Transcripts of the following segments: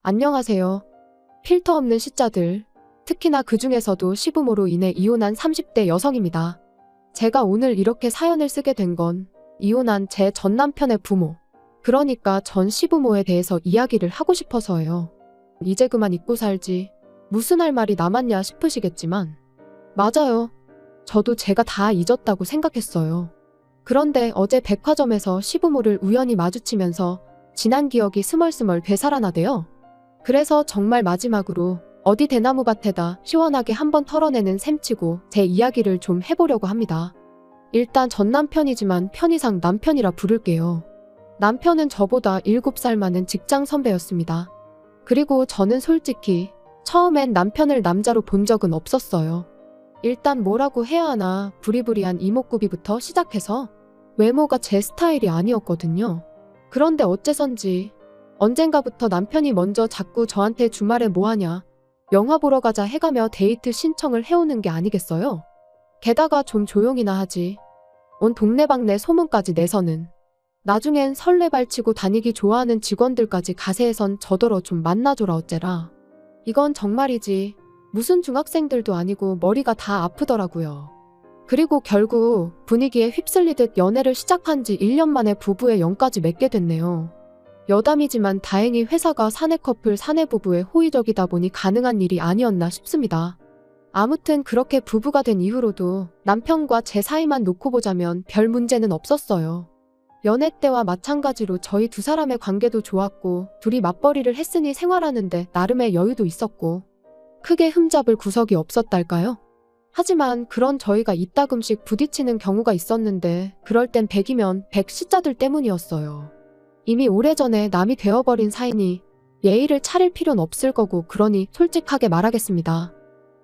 안녕하세요. 필터 없는 시자들, 특히나 그 중에서도 시부모로 인해 이혼한 30대 여성입니다. 제가 오늘 이렇게 사연을 쓰게 된 건 이혼한 제 전 남편의 부모, 그러니까 전 시부모에 대해서 이야기를 하고 싶어서예요. 이제 그만 잊고 살지. 무슨 할 말이 남았냐 싶으시겠지만, 맞아요. 저도 제가 다 잊었다고 생각했어요. 그런데 어제 백화점에서 시부모를 우연히 마주치면서 지난 기억이 스멀스멀 되살아나대요. 그래서 정말 마지막으로 어디 대나무밭에다 시원하게 한번 털어내는 셈치고 제 이야기를 좀 해보려고 합니다. 일단 전 남편이지만 편의상 남편이라 부를게요. 남편은 저보다 7살 많은 직장 선배였습니다. 그리고 저는 솔직히 처음엔 남편을 남자로 본 적은 없었어요. 일단 뭐라고 해야 하나 부리부리한 이목구비부터 시작해서 외모가 제 스타일이 아니었거든요. 그런데 어째선지 언젠가부터 남편이 먼저 자꾸 저한테 주말에 뭐하냐, 영화 보러 가자 해가며 데이트 신청을 해오는 게 아니겠어요? 게다가 좀 조용히나 하지. 온 동네방네 소문까지 내서는. 나중엔 설레발치고 다니기 좋아하는 직원들까지 가세해선 저더러 좀 만나줘라 어째라. 이건 정말이지. 무슨 중학생들도 아니고 머리가 다 아프더라고요. 그리고 결국 분위기에 휩쓸리듯 연애를 시작한 지 1년 만에 부부의 영까지 맺게 됐네요. 여담이지만 다행히 회사가 사내 커플 사내 부부에 호의적이다 보니 가능한 일이 아니었나 싶습니다. 아무튼 그렇게 부부가 된 이후로도 남편과 제 사이만 놓고 보자면 별 문제는 없었어요. 연애 때와 마찬가지로 저희 두 사람의 관계도 좋았고 둘이 맞벌이를 했으니 생활하는데 나름의 여유도 있었고 크게 흠잡을 구석이 없었달까요? 하지만 그런 저희가 이따금씩 부딪히는 경우가 있었는데 그럴 땐 100이면 100 시자들 때문이었어요. 이미 오래전에 남이 되어버린 사이니 예의를 차릴 필요는 없을 거고 그러니 솔직하게 말하겠습니다.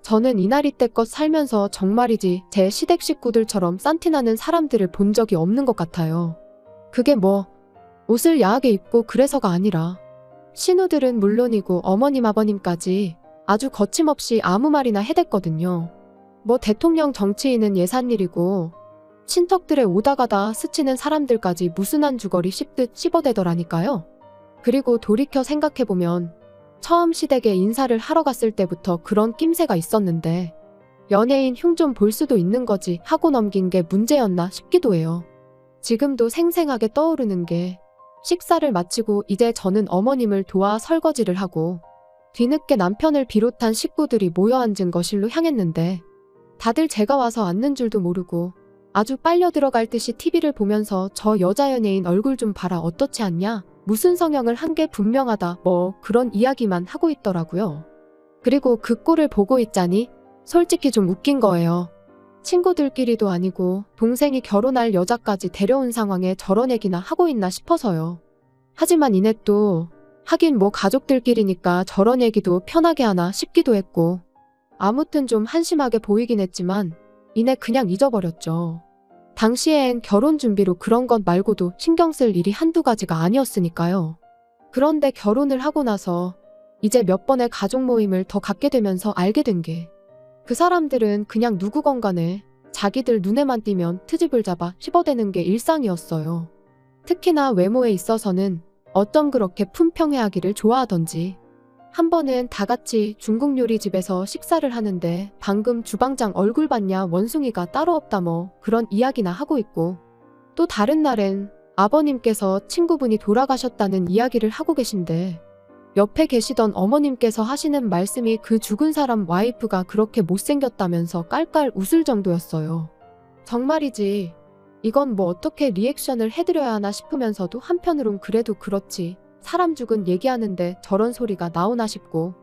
저는 이날이 때껏 살면서 정말이지 제 시댁 식구들처럼 싼티나는 사람들을 본 적이 없는 것 같아요. 그게 뭐 옷을 야하게 입고 그래서가 아니라 신우들은 물론이고 어머님 아버님까지 아주 거침없이 아무 말이나 해댔거든요. 뭐 대통령 정치인은 예산일이고 친척들의 오다가다 스치는 사람들까지 무슨 한 주거리 씹듯 씹어대더라니까요. 그리고 돌이켜 생각해보면 처음 시댁에 인사를 하러 갔을 때부터 그런 낌새가 있었는데 연예인 흉 좀 볼 수도 있는 거지 하고 넘긴 게 문제였나 싶기도 해요. 지금도 생생하게 떠오르는 게 식사를 마치고 이제 저는 어머님을 도와 설거지를 하고 뒤늦게 남편을 비롯한 식구들이 모여 앉은 거실로 향했는데 다들 제가 와서 앉는 줄도 모르고 아주 빨려 들어갈 듯이 TV를 보면서 저 여자 연예인 얼굴 좀 봐라 어떻지 않냐? 무슨 성형을 한 게 분명하다 뭐 그런 이야기만 하고 있더라고요. 그리고 그 꼴을 보고 있자니 솔직히 좀 웃긴 거예요. 친구들끼리도 아니고 동생이 결혼할 여자까지 데려온 상황에 저런 얘기나 하고 있나 싶어서요. 하지만 이내 또 하긴 뭐 가족들끼리니까 저런 얘기도 편하게 하나 싶기도 했고 아무튼 좀 한심하게 보이긴 했지만 이내 그냥 잊어버렸죠. 당시엔 결혼 준비로 그런 것 말고도 신경 쓸 일이 한두 가지가 아니었으니까요. 그런데 결혼을 하고 나서 이제 몇 번의 가족 모임을 더 갖게 되면서 알게 된 게 그 사람들은 그냥 누구건 간에 자기들 눈에만 띄면 트집을 잡아 씹어대는 게 일상이었어요. 특히나 외모에 있어서는 어쩜 그렇게 품평회하기를 좋아하던지. 한 번은 다 같이 중국 요리집에서 식사를 하는데 방금 주방장 얼굴 봤냐 원숭이가 따로 없다 뭐 그런 이야기나 하고 있고 또 다른 날엔 아버님께서 친구분이 돌아가셨다는 이야기를 하고 계신데 옆에 계시던 어머님께서 하시는 말씀이 그 죽은 사람 와이프가 그렇게 못생겼다면서 깔깔 웃을 정도였어요. 정말이지 이건 뭐 어떻게 리액션을 해드려야 하나 싶으면서도 한편으론 그래도 그렇지 사람 죽은 얘기하는데 저런 소리가 나오나 싶고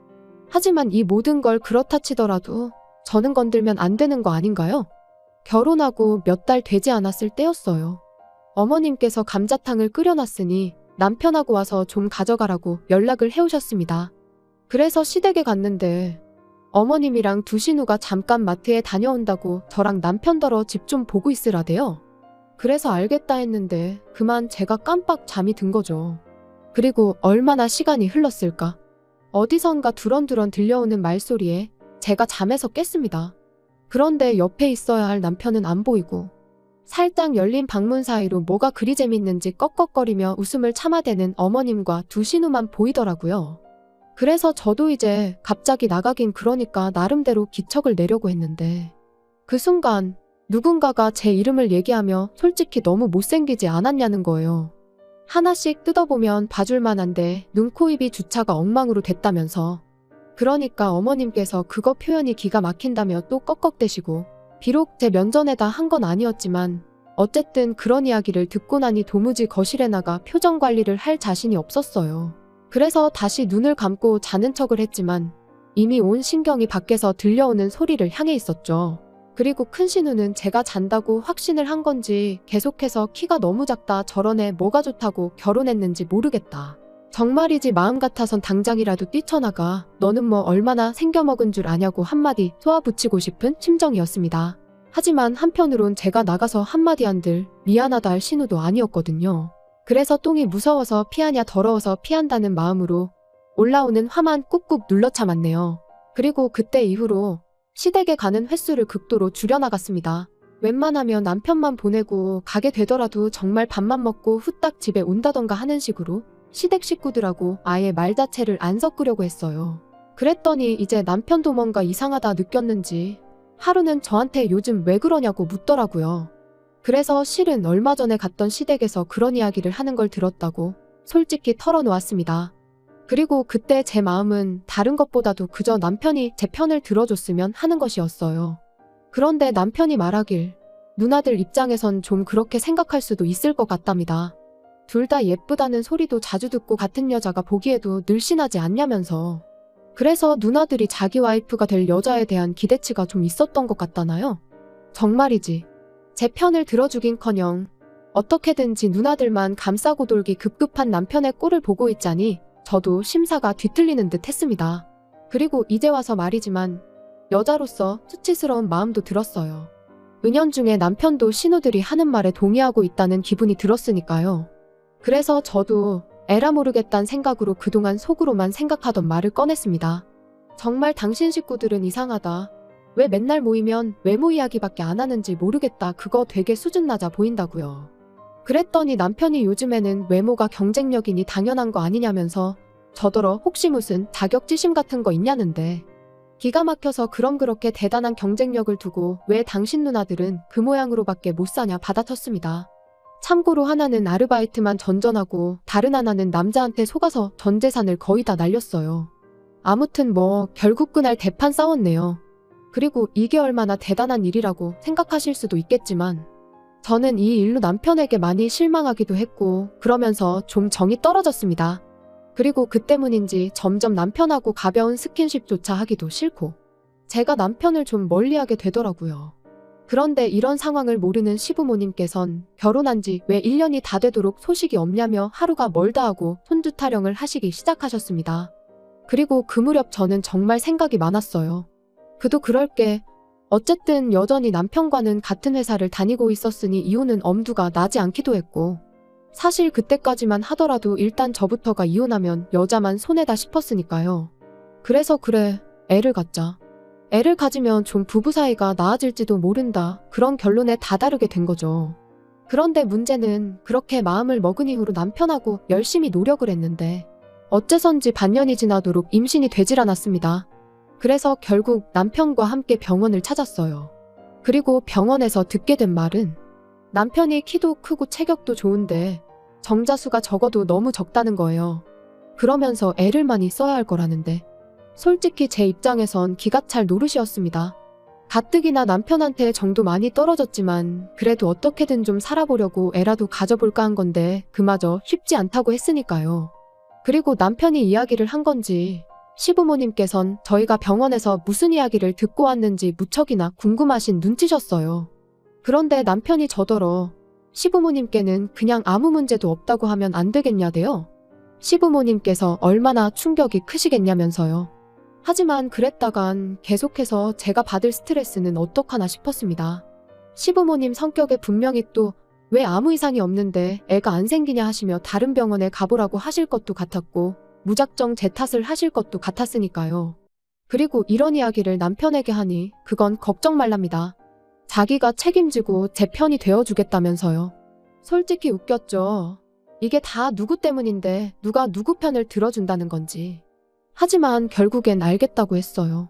하지만 이 모든 걸 그렇다 치더라도 저는 건들면 안 되는 거 아닌가요? 결혼하고 몇 달 되지 않았을 때였어요. 어머님께서 감자탕을 끓여놨으니 남편하고 와서 좀 가져가라고 연락을 해오셨습니다. 그래서 시댁에 갔는데 어머님이랑 두 신우가 잠깐 마트에 다녀온다고 저랑 남편더러 집 좀 보고 있으라대요. 그래서 알겠다 했는데 그만 제가 깜빡 잠이 든 거죠. 그리고 얼마나 시간이 흘렀을까? 어디선가 두런두런 들려오는 말소리에 제가 잠에서 깼습니다. 그런데 옆에 있어야 할 남편은 안 보이고 살짝 열린 방문 사이로 뭐가 그리 재밌는지 꺽꺽거리며 웃음을 참아대는 어머님과 두 신우만 보이더라고요. 그래서 저도 이제 갑자기 나가긴 그러니까 나름대로 기척을 내려고 했는데 그 순간 누군가가 제 이름을 얘기하며 솔직히 너무 못생기지 않았냐는 거예요. 하나씩 뜯어보면 봐줄 만한데 눈, 코, 입이 주차가 엉망으로 됐다면서. 그러니까 어머님께서 그거 표현이 기가 막힌다며 또 꺽꺽대시고 비록 제 면전에다 한 건 아니었지만 어쨌든 그런 이야기를 듣고 나니 도무지 거실에 나가 표정 관리를 할 자신이 없었어요. 그래서 다시 눈을 감고 자는 척을 했지만 이미 온 신경이 밖에서 들려오는 소리를 향해 있었죠. 그리고 큰 신우는 제가 잔다고 확신을 한 건지 계속해서 키가 너무 작다, 저런 애 뭐가 좋다고 결혼했는지 모르겠다. 정말이지 마음 같아선 당장이라도 뛰쳐나가. 너는 뭐 얼마나 생겨먹은 줄 아냐고 한마디 쏘아붙이고 싶은 심정이었습니다. 하지만 한편으론 제가 나가서 한마디 한들 미안하다 할 신우도 아니었거든요. 그래서 똥이 무서워서 피하냐 더러워서 피한다는 마음으로 올라오는 화만 꾹꾹 눌러 참았네요. 그리고 그때 이후로 시댁에 가는 횟수를 극도로 줄여나갔습니다. 웬만하면 남편만 보내고 가게 되더라도 정말 밥만 먹고 후딱 집에 온다던가 하는 식으로 시댁 식구들하고 아예 말 자체를 안 섞으려고 했어요. 그랬더니 이제 남편도 뭔가 이상하다 느꼈는지 하루는 저한테 요즘 왜 그러냐고 묻더라고요. 그래서 실은 얼마 전에 갔던 시댁에서 그런 이야기를 하는 걸 들었다고 솔직히 털어놓았습니다. 그리고 그때 제 마음은 다른 것보다도 그저 남편이 제 편을 들어줬으면 하는 것이었어요. 그런데 남편이 말하길 누나들 입장에선 좀 그렇게 생각할 수도 있을 것 같답니다. 둘 다 예쁘다는 소리도 자주 듣고 같은 여자가 보기에도 늘씬하지 않냐면서. 그래서 누나들이 자기 와이프가 될 여자에 대한 기대치가 좀 있었던 것 같다나요? 정말이지. 제 편을 들어주긴커녕 어떻게든지 누나들만 감싸고 돌기 급급한 남편의 꼴을 보고 있자니 저도 심사가 뒤틀리는 듯 했습니다. 그리고 이제 와서 말이지만 여자로서 수치스러운 마음도 들었어요. 은연중에 남편도 신우들이 하는 말에 동의하고 있다는 기분이 들었으니까요. 그래서 저도 에라 모르겠다는 생각으로 그동안 속으로만 생각하던 말을 꺼냈습니다. 정말 당신 식구들은 이상하다. 왜 맨날 모이면 외모 이야기밖에 안 하는지 모르겠다. 그거 되게 수준 낮아 보인다고요. 그랬더니 남편이 요즘에는 외모가 경쟁력이니 당연한 거 아니냐면서 저더러 혹시 무슨 자격지심 같은 거 있냐는데 기가 막혀서 그럼 그렇게 대단한 경쟁력을 두고 왜 당신 누나들은 그 모양으로밖에 못 사냐 받아쳤습니다. 참고로 하나는 아르바이트만 전전하고 다른 하나는 남자한테 속아서 전 재산을 거의 다 날렸어요. 아무튼 뭐 결국 그날 대판 싸웠네요. 그리고 이게 얼마나 대단한 일이라고 생각하실 수도 있겠지만 저는 이 일로 남편에게 많이 실망하기도 했고 그러면서 좀 정이 떨어졌습니다. 그리고 그 때문인지 점점 남편하고 가벼운 스킨십조차 하기도 싫고 제가 남편을 좀 멀리하게 되더라고요. 그런데 이런 상황을 모르는 시부모님께선 결혼한 지 왜 1년이 다 되도록 소식이 없냐며 하루가 멀다 하고 손주 타령을 하시기 시작하셨습니다. 그리고 그 무렵 저는 정말 생각이 많았어요. 그도 그럴 게 어쨌든 여전히 남편과는 같은 회사를 다니고 있었으니 이혼은 엄두가 나지 않기도 했고 사실 그때까지만 하더라도 일단 저부터가 이혼하면 여자만 손해다 싶었으니까요. 그래서 그래, 애를 갖자. 애를 가지면 좀 부부 사이가 나아질지도 모른다. 그런 결론에 다다르게 된 거죠. 그런데 문제는 그렇게 마음을 먹은 이후로 남편하고 열심히 노력을 했는데 어째선지 반년이 지나도록 임신이 되질 않았습니다. 그래서 결국 남편과 함께 병원을 찾았어요. 그리고 병원에서 듣게 된 말은 남편이 키도 크고 체격도 좋은데 정자수가 적어도 너무 적다는 거예요. 그러면서 애를 많이 써야 할 거라는데 솔직히 제 입장에선 기가 찰 노릇이었습니다. 가뜩이나 남편한테 정도 많이 떨어졌지만 그래도 어떻게든 좀 살아보려고 애라도 가져볼까 한 건데 그마저 쉽지 않다고 했으니까요. 그리고 남편이 이야기를 한 건지 시부모님께선 저희가 병원에서 무슨 이야기를 듣고 왔는지 무척이나 궁금하신 눈치셨어요. 그런데 남편이 저더러 시부모님께는 그냥 아무 문제도 없다고 하면 안 되겠냐대요. 시부모님께서 얼마나 충격이 크시겠냐면서요. 하지만 그랬다간 계속해서 제가 받을 스트레스는 어떡하나 싶었습니다. 시부모님 성격에 분명히 또 왜 아무 이상이 없는데 애가 안 생기냐 하시며 다른 병원에 가보라고 하실 것도 같았고 무작정 제 탓을 하실 것도 같았으니까요. 그리고 이런 이야기를 남편에게 하니 그건 걱정 말랍니다. 자기가 책임지고 제 편이 되어주겠다면서요. 솔직히 웃겼죠. 이게 다 누구 때문인데 누가 누구 편을 들어준다는 건지. 하지만 결국엔 알겠다고 했어요.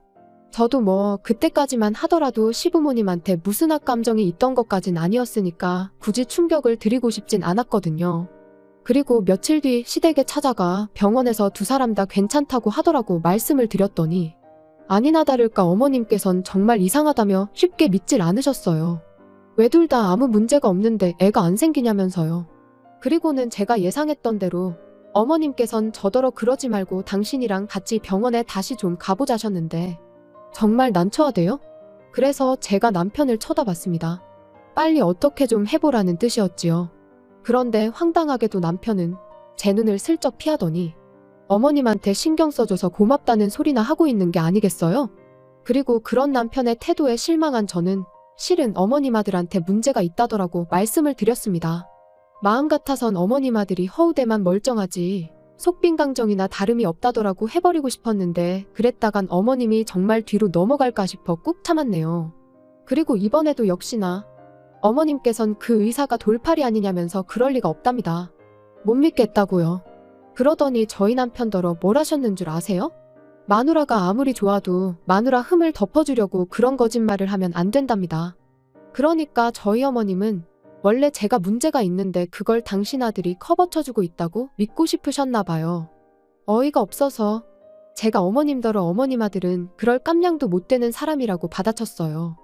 저도 뭐 그때까지만 하더라도 시부모님한테 무슨 악감정이 있던 것까진 아니었으니까 굳이 충격을 드리고 싶진 않았거든요. 그리고 며칠 뒤 시댁에 찾아가 병원에서 두 사람 다 괜찮다고 하더라고 말씀을 드렸더니 아니나 다를까 어머님께선 정말 이상하다며 쉽게 믿질 않으셨어요. 왜 둘 다 아무 문제가 없는데 애가 안 생기냐면서요. 그리고는 제가 예상했던 대로 어머님께선 저더러 그러지 말고 당신이랑 같이 병원에 다시 좀 가보자셨는데 정말 난처하대요? 그래서 제가 남편을 쳐다봤습니다. 빨리 어떻게 좀 해보라는 뜻이었지요. 그런데 황당하게도 남편은 제 눈을 슬쩍 피하더니 어머님한테 신경 써줘서 고맙다는 소리나 하고 있는 게 아니겠어요? 그리고 그런 남편의 태도에 실망한 저는 실은 어머님 아들한테 문제가 있다더라고 말씀을 드렸습니다. 마음 같아선 어머님 아들이 허우대만 멀쩡하지 속빈강정이나 다름이 없다더라고 해버리고 싶었는데 그랬다간 어머님이 정말 뒤로 넘어갈까 싶어 꾹 참았네요. 그리고 이번에도 역시나 어머님께선 그 의사가 돌팔이 아니냐면서 그럴 리가 없답니다. 못 믿겠다고요. 그러더니 저희 남편더러 뭘 하셨는 줄 아세요? 마누라가 아무리 좋아도 마누라 흠을 덮어주려고 그런 거짓말을 하면 안 된답니다. 그러니까 저희 어머님은 원래 제가 문제가 있는데 그걸 당신 아들이 커버쳐주고 있다고 믿고 싶으셨나 봐요. 어이가 없어서 제가 어머님더러 어머님 아들은 그럴 깜냥도 못 되는 사람이라고 받아쳤어요.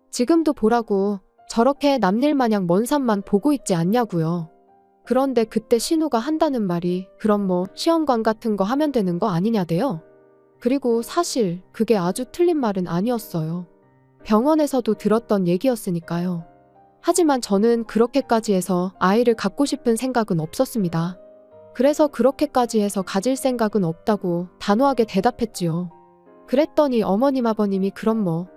지금도 보라고 저렇게 남일 마냥 먼 산만 보고 있지 않냐고요. 그런데 그때 신우가 한다는 말이 그럼 뭐 시험관 같은 거 하면 되는 거 아니냐대요. 그리고 사실 그게 아주 틀린 말은 아니었어요. 병원에서도 들었던 얘기였으니까요. 하지만 저는 그렇게까지 해서 아이를 갖고 싶은 생각은 없었습니다. 그래서 그렇게까지 해서 가질 생각은 없다고 단호하게 대답했지요. 그랬더니 어머님 아버님이 그럼 뭐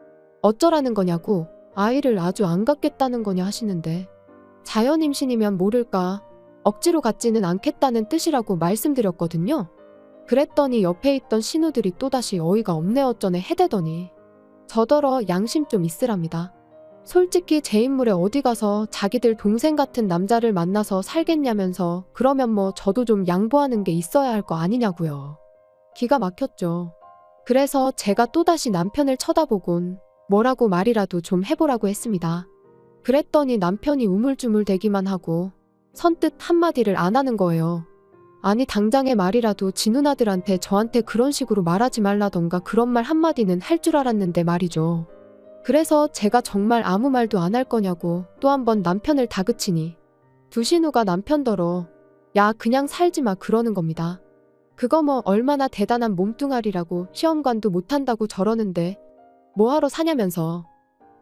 어쩌라는 거냐고 아이를 아주 안 갖겠다는 거냐 하시는데 자연임신이면 모를까 억지로 갖지는 않겠다는 뜻이라고 말씀드렸거든요. 그랬더니 옆에 있던 신우들이 또다시 어이가 없네 어쩌네 해대더니 저더러 양심 좀 있으랍니다. 솔직히 제 인물에 어디 가서 자기들 동생 같은 남자를 만나서 살겠냐면서 그러면 뭐 저도 좀 양보하는 게 있어야 할 거 아니냐고요. 기가 막혔죠. 그래서 제가 또다시 남편을 쳐다보곤 뭐라고 말이라도 좀 해보라고 했습니다. 그랬더니 남편이 우물쭈물대기만 하고 선뜻 한마디를 안 하는 거예요. 아니 당장의 말이라도 지 누나들한테 저한테 그런 식으로 말하지 말라던가 그런 말 한마디는 할 줄 알았는데 말이죠. 그래서 제가 정말 아무 말도 안 할 거냐고 또 한 번 남편을 다그치니 두 신우가 남편더러 야 그냥 살지 마 그러는 겁니다. 그거 뭐 얼마나 대단한 몸뚱아리라고 시험관도 못한다고 저러는데 뭐하러 사냐면서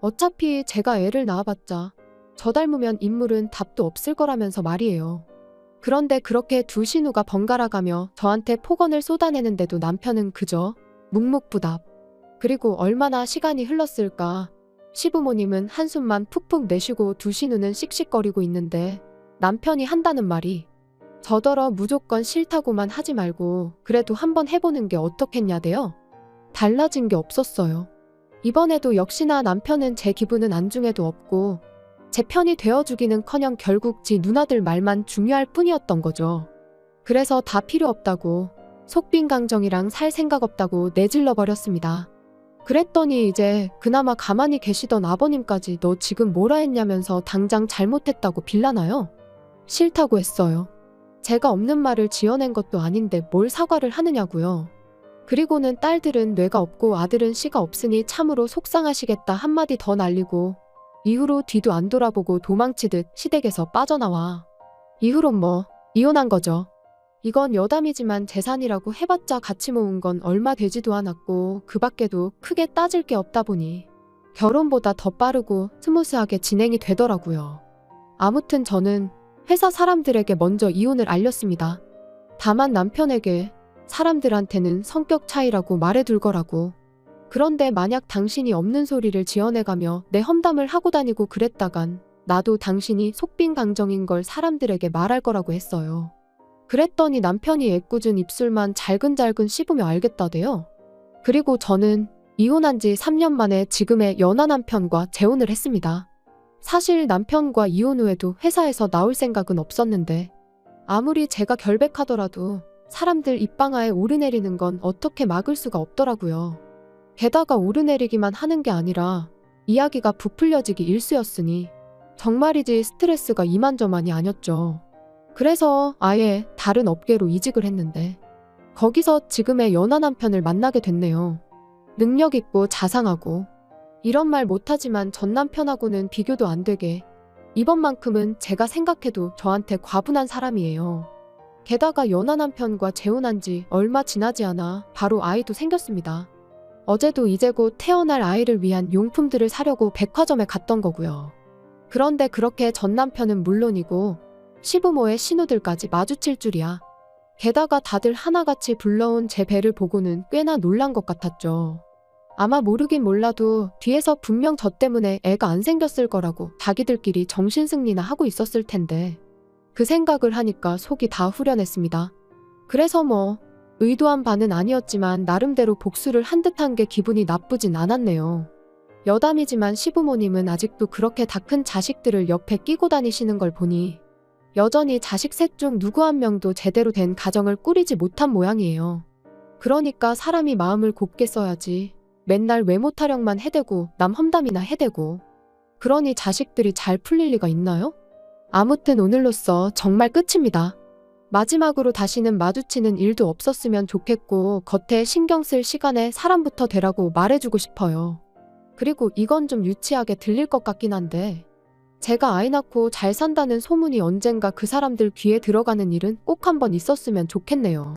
어차피 제가 애를 낳아봤자 저 닮으면 인물은 답도 없을 거라면서 말이에요. 그런데 그렇게 두 신우가 번갈아가며 저한테 폭언을 쏟아내는데도 남편은 그저 묵묵부답. 그리고 얼마나 시간이 흘렀을까. 시부모님은 한숨만 푹푹 내쉬고 두 신우는 씩씩거리고 있는데 남편이 한다는 말이 저더러 무조건 싫다고만 하지 말고 그래도 한번 해보는 게 어떻겠냐대요. 달라진 게 없었어요. 이번에도 역시나 남편은 제 기분은 안중에도 없고 제 편이 되어주기는커녕 결국 지 누나들 말만 중요할 뿐이었던 거죠. 그래서 다 필요 없다고 속빈강정이랑 살 생각 없다고 내질러 버렸습니다. 그랬더니 이제 그나마 가만히 계시던 아버님까지 너 지금 뭐라 했냐면서 당장 잘못했다고 빌라나요? 싫다고 했어요. 제가 없는 말을 지어낸 것도 아닌데 뭘 사과를 하느냐고요. 그리고는 딸들은 뇌가 없고 아들은 씨가 없으니 참으로 속상하시겠다 한마디 더 날리고 이후로 뒤도 안 돌아보고 도망치듯 시댁에서 빠져나와. 이후론 뭐 이혼한 거죠. 이건 여담이지만 재산이라고 해봤자 같이 모은 건 얼마 되지도 않았고 그 밖에도 크게 따질 게 없다 보니 결혼보다 더 빠르고 스무스하게 진행이 되더라고요. 아무튼 저는 회사 사람들에게 먼저 이혼을 알렸습니다. 다만 남편에게 사람들한테는 성격 차이라고 말해둘 거라고. 그런데 만약 당신이 없는 소리를 지어내가며 내 험담을 하고 다니고 그랬다간 나도 당신이 속빈강정인 걸 사람들에게 말할 거라고 했어요. 그랬더니 남편이 애꿎은 입술만 잘근잘근 씹으며 알겠다대요. 그리고 저는 이혼한 지 3년 만에 지금의 연하 남편과 재혼을 했습니다. 사실 남편과 이혼 후에도 회사에서 나올 생각은 없었는데 아무리 제가 결백하더라도 사람들 입방아에 오르내리는 건 어떻게 막을 수가 없더라고요. 게다가 오르내리기만 하는 게 아니라 이야기가 부풀려지기 일쑤였으니 정말이지 스트레스가 이만저만이 아니었죠. 그래서 아예 다른 업계로 이직을 했는데 거기서 지금의 연하 남편을 만나게 됐네요. 능력 있고 자상하고 이런 말 못하지만 전 남편하고는 비교도 안 되게 이번만큼은 제가 생각해도 저한테 과분한 사람이에요. 게다가 연하 남편과 재혼한 지 얼마 지나지 않아 바로 아이도 생겼습니다. 어제도 이제 곧 태어날 아이를 위한 용품들을 사려고 백화점에 갔던 거고요. 그런데 그렇게 전 남편은 물론이고 시부모의 신우들까지 마주칠 줄이야. 게다가 다들 하나같이 불러온 제 배를 보고는 꽤나 놀란 것 같았죠. 아마 모르긴 몰라도 뒤에서 분명 저 때문에 애가 안 생겼을 거라고 자기들끼리 정신승리나 하고 있었을 텐데 그 생각을 하니까 속이 다 후련했습니다. 그래서 의도한 바는 아니었지만 나름대로 복수를 한 듯한 게 기분이 나쁘진 않았네요. 여담이지만 시부모님은 아직도 그렇게 다 큰 자식들을 옆에 끼고 다니시는 걸 보니 여전히 자식 셋 중 누구 한 명도 제대로 된 가정을 꾸리지 못한 모양이에요. 그러니까 사람이 마음을 곱게 써야지 맨날 외모 타령만 해대고 남 험담이나 해대고 그러니 자식들이 잘 풀릴 리가 있나요? 아무튼 오늘로써 정말 끝입니다. 마지막으로 다시는 마주치는 일도 없었으면 좋겠고 겉에 신경 쓸 시간에 사람부터 되라고 말해주고 싶어요. 그리고 이건 좀 유치하게 들릴 것 같긴 한데 제가 아이 낳고 잘 산다는 소문이 언젠가 그 사람들 귀에 들어가는 일은 꼭 한번 있었으면 좋겠네요.